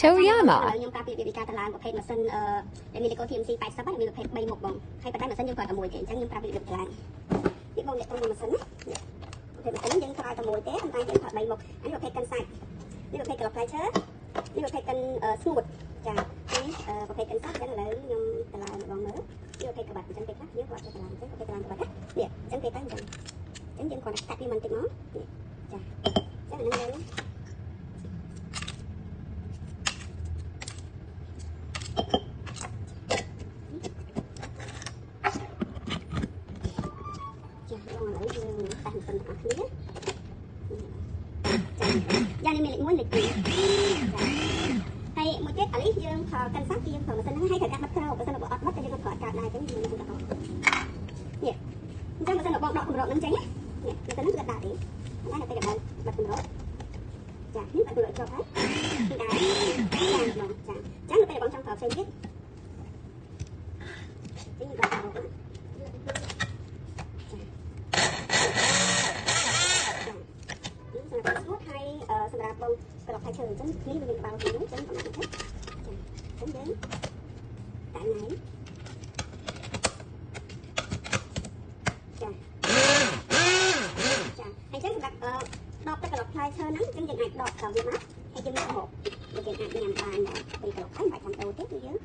Toyama ខ្ញុំប្រាប់ពីវិការតឡើងប្រភេទម៉ាស៊ីនដែលមានលេខកូដ TMC 80ហ្នឹងមានប្រភេទ3មុខបងហើយប៉ុន្តែម៉ាស៊ីនយើងប្រើតែមួយទេអញ្ចឹងខ្ញុំប្រាប់ពីវិការតឡើងនេះបងអ្នកទៅម៉ាស៊ីនណាប្រភេទម៉ាស៊ីនយើងប្រើតែមួយទេប៉ុន្តែយើងប្រើ3មុខនេះប្រភេទកិនសាច់នេះប្រភេទក្លបផ្លែឈើនេះប្រភេទកិនស្ងួតចានេះប្រភេទកិនសាច់អញ្ចឹងឥឡូវខ្ញុំតឡើងបងមើលនេះប្រភេទក្បាត់អញ្ចឹងពេលខ្លះយើងគាត់ទៅតឡើងអញ្ចឹងប្រភេទតឡើងក្បាត់នេះអញ្ចឹងពេលទៅអញ្ចឹងយើងគាត់កាត់វាមិនតិចមកនេះចាអញ្ចឹងអានេះយ៉ាងនេះមានលេខ1លេខ2ហើយមួយទៀតឥឡូវយើងប្រើកាន់សាច់យើងប្រើម៉ាស៊ីនហ្នឹងហើយត្រូវកាត់បិទក្រោបើសិនបើអត់បិទទៅយើងក៏កើតដែរអញ្ចឹងយើងនឹងដាក់នេះអញ្ចឹងបើសិនបើបងដកគម្របហ្នឹងចេញនេះម៉ាស៊ីនហ្នឹងគឺដាក់ទេតែនៅពេលដែលបិទគម្របចានេះបិទគម្របចប់ហើយគឺដែរចាបងចាអញ្ចឹងនៅពេលដែលបងចង់ប្រើផ្សេងទៀតនេះបិទគម្របសម្រាប់បងក្លបផ្លែឈើអញ្ចឹងនេះវាមានក្បាលពីនោះអញ្ចឹងប្រហែលទេចាអញ្ចឹងយើងដាក់ណៃចាអញ្ចឹងសម្រាប់ដបទឹកក្លបផ្លែឈើហ្នឹងអញ្ចឹងយើងអាចដកទៅវាមកហើយយើងមកហូបយើងអាចញ៉ាំបានដែរពេលក្លបផ្លែមិនបាច់ចាំដូរទេគឺយើង